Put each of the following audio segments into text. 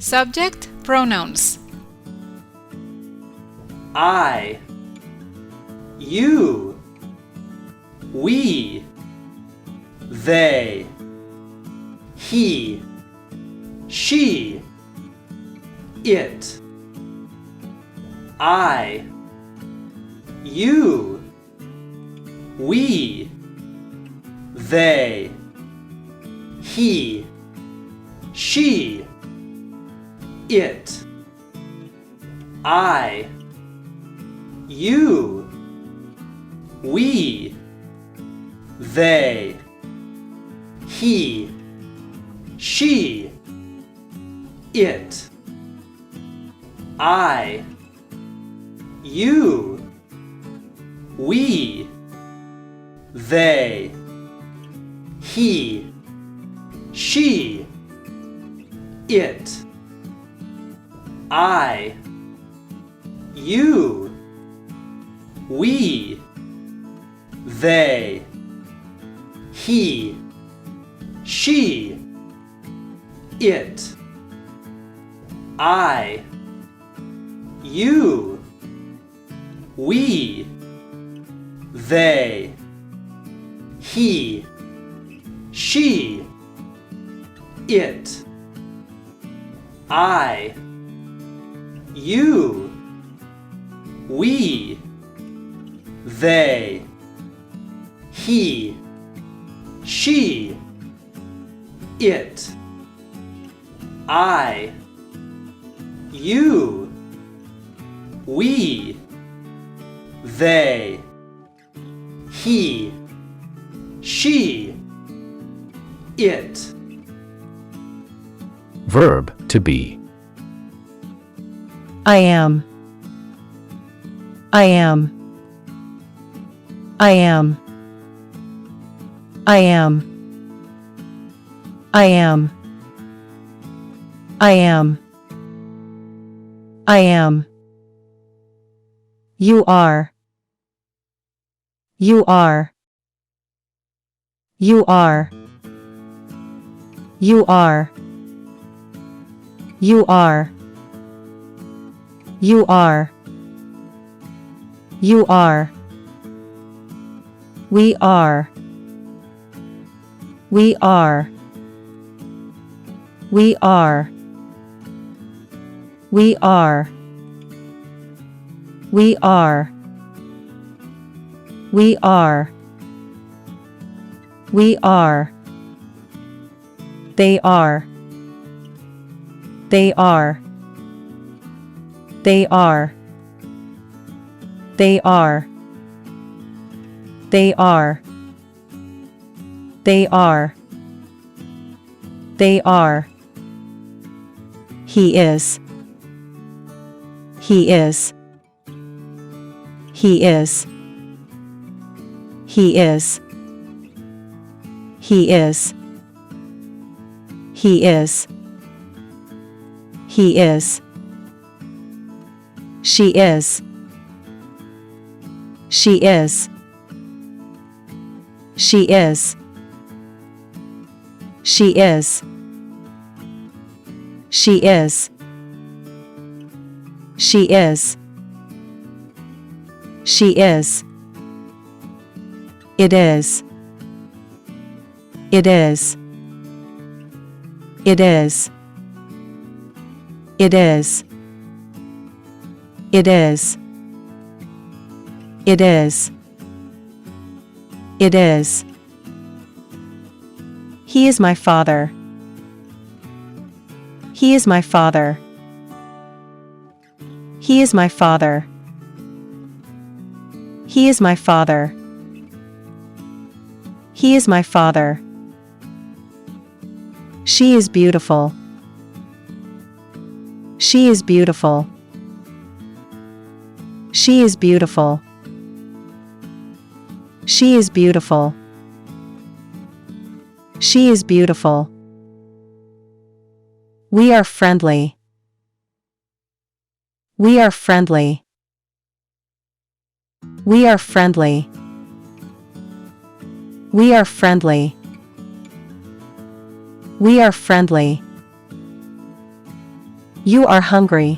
Subject pronouns. I, you, we, they, he, she, it. I, you, we, they, he, she, it. I, you, we, they, he, she, it. I, you, we, they, he, she, it. I, you, we, they, he, she, it. I, you, we, they, he, she, it. I, you, we, they, he, she, it. I, you, we, they, he, she, it. Verb to be. I am. I am. I am. I am. I am. I am. I am. You are. You are. You are. You are. You are. You are. You are. We are. We are. We are. We are. We are. We are. We are. They are. They are. They are. They are. They are. They are. They are. He is. He is. He is. He is. He is. He is. He is. She is. She is. She is. She is. She is. She is. She is. It is. It is. It is. It is. It is. It is. It is. He is my father. He is my father. He is my father. He is my father. He is my father. She is beautiful. She is beautiful. She is beautiful. She is beautiful. She is beautiful. We are friendly. We are friendly. We are friendly. We are friendly. We are friendly. You are hungry.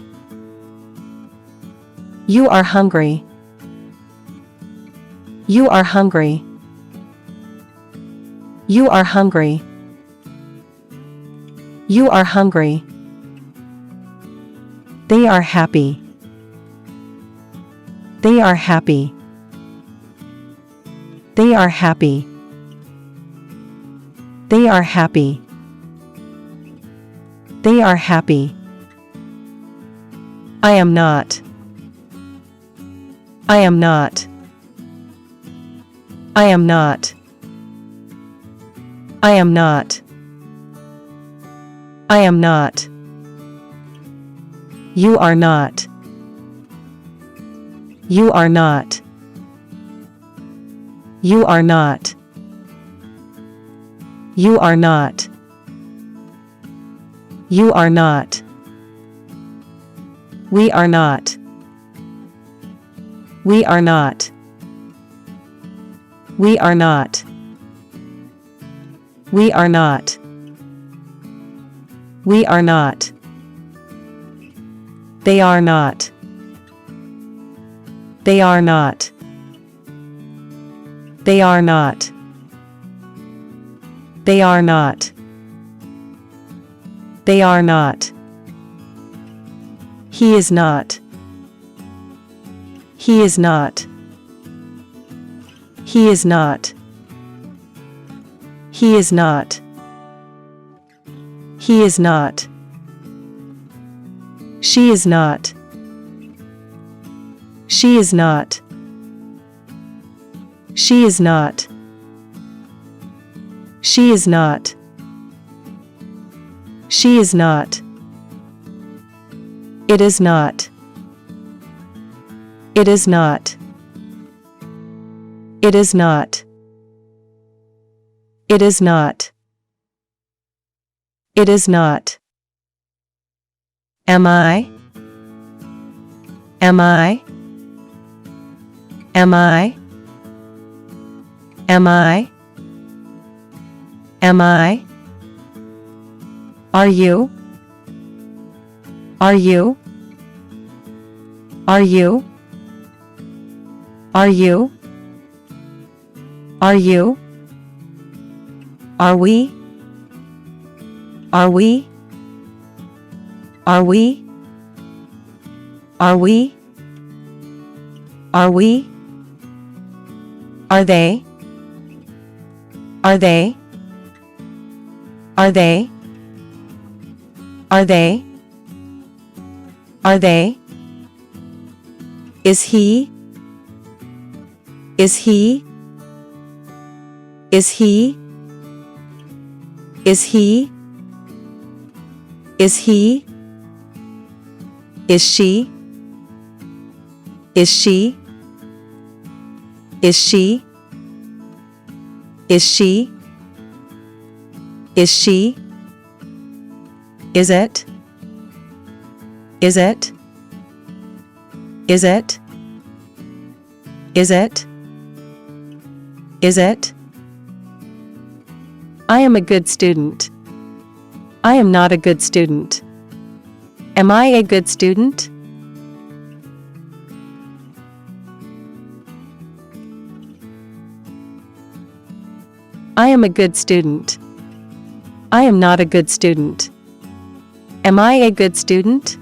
You are hungry. You are hungry. You are hungry. You are hungry. They are happy. They are happy. They are happy. They are happy. They are happy. I am not. I am not. I am not. I am not. I am not. You are not. You are not. You are not. You are not. You are not. We are not. We are not. We are not. We are not. We are not. They are not. They are not. They are not. They are not. They are not. He is not. He is not. He is not. He is not. He is not. She is not. She is not. She is not. She is not. She is not. It is not. It is not. It is not. It is not. It is not. Am I? Am I? Am I? Am I? Am I? Are you? Are you? Are you? Are you? Are you? Are we? Are we? Are we? Are we? Are we? Are they? Are they? Are they? Are they? Are they? Is he? Is he? Is he? Is he? Is he? Is she? Is she? Is she? Is she? Is she? Is it? Is it? Is it? Is it? Is it? I am a good student. I am not a good student. Am I a good student? I am a good student. I am not a good student. Am I a good student?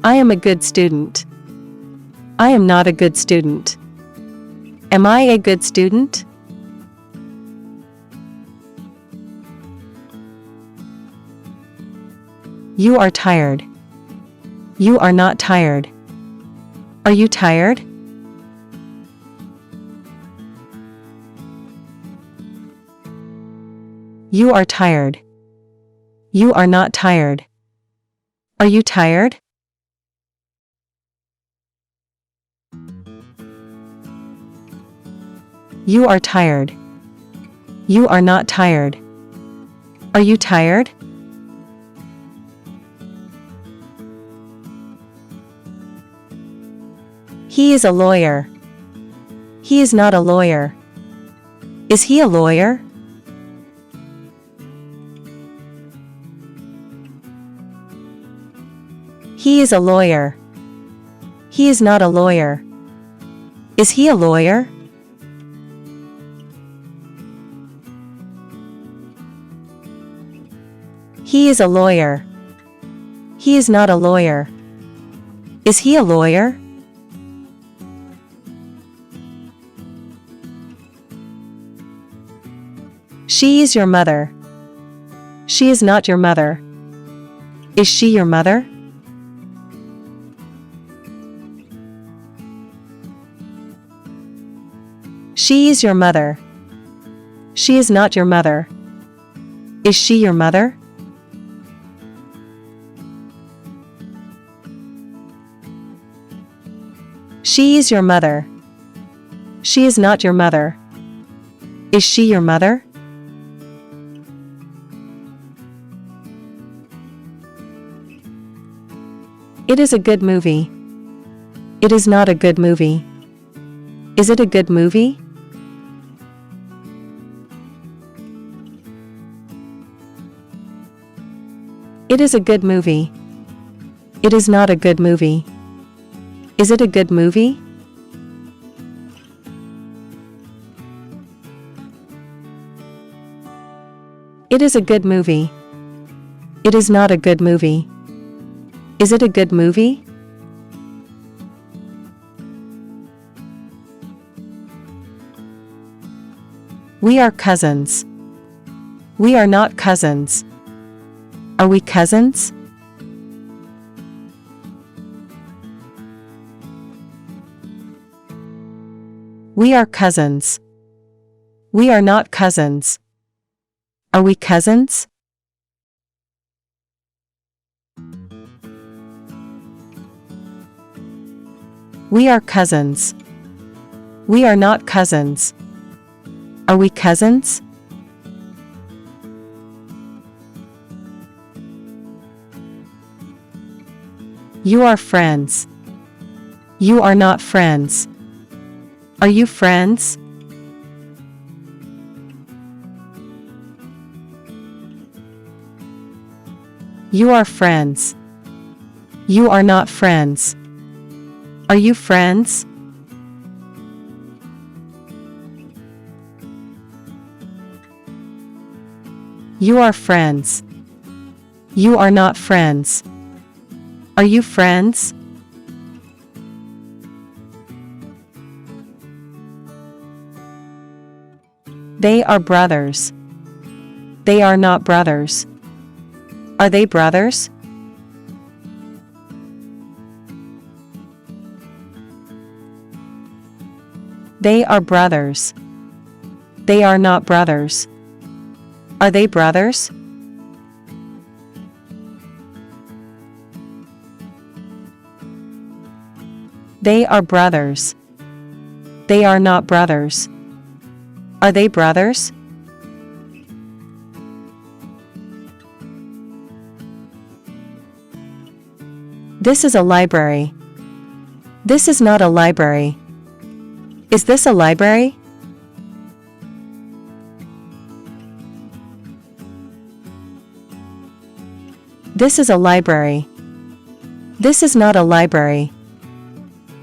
I am a good student. I am not a good student. Am I a good student? You are tired. You are not tired. Are you tired? You are tired. You are not tired. Are you tired? You are tired. You are not tired. Are you tired? He is a lawyer. He is not a lawyer. Is he a lawyer? He is a lawyer. He is not a lawyer. Is he a lawyer? He is a lawyer. He is not a lawyer. Is he a lawyer? She is your mother. She is not your mother. Is she your mother? She is your mother. She is not your mother. Is she your mother? She is your mother. She is not your mother. Is she your mother? It is a good movie. It is not a good movie. Is it a good movie? It is a good movie. It is not a good movie. Is it a good movie? It is a good movie. It is not a good movie. Is it a good movie? We are cousins. We are not cousins. Are we cousins? We are cousins. We are not cousins. Are we cousins? We are cousins. We are not cousins. Are we cousins? You are friends. You are not friends. Are you friends? You are friends. You are not friends. Are you friends? You are friends. You are not friends. Are you friends? They are brothers. They are not brothers. Are they brothers? They are brothers. They are not brothers. Are they brothers? They are brothers. They are not brothers. Are they brothers? This is a library. This is not a library. Is this a library? This is a library. This is not a library.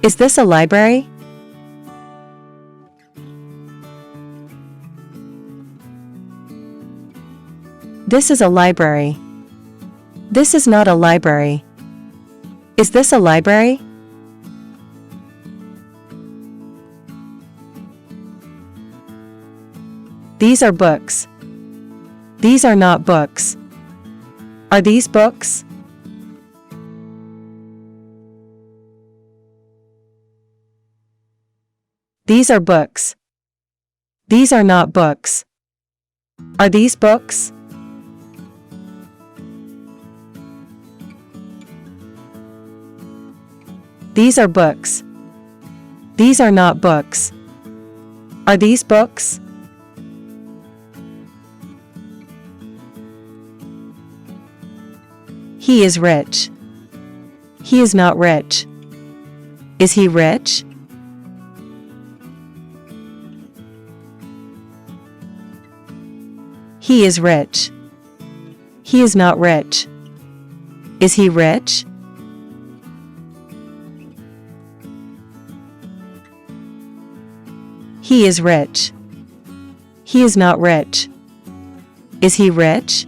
Is this a library? This is a library. This is not a library. Is this a library? These are books. These are not books. Are these books? These are books. These are not books. Are these books? These are books. These are not books. Are these books? He is rich. He is not rich. Is he rich? He is rich. He is not rich. Is he rich? He is rich. He is not rich. Is he rich?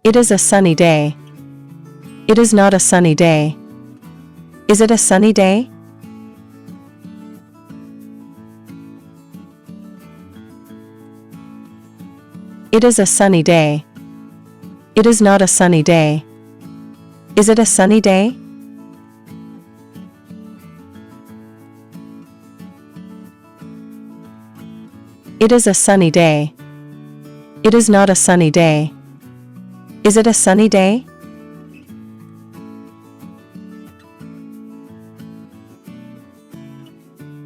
It is a sunny day. It is not a sunny day. Is it a sunny day? It is a sunny day. It is not a sunny day. Is it a sunny day? It is a sunny day. It is not a sunny day. Is it a sunny day?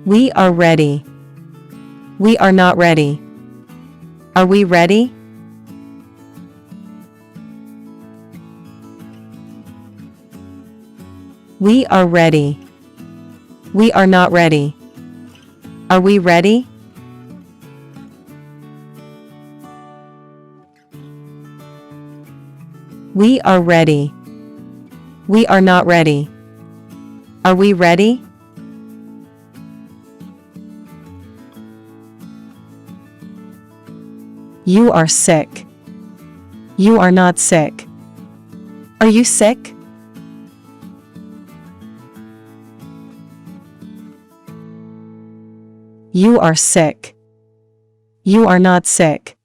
We are ready. We are not ready. Are we ready? We are ready. We are not ready. Are we ready? We are ready. We are not ready. Are we ready? You are sick. You are not sick. Are you sick? You are sick. You are not sick.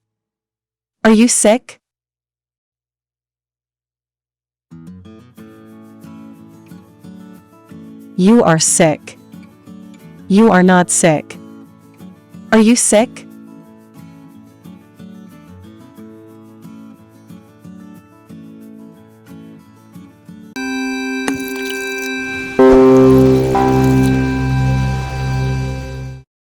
Are you sick? You are sick. You are not sick. Are you sick?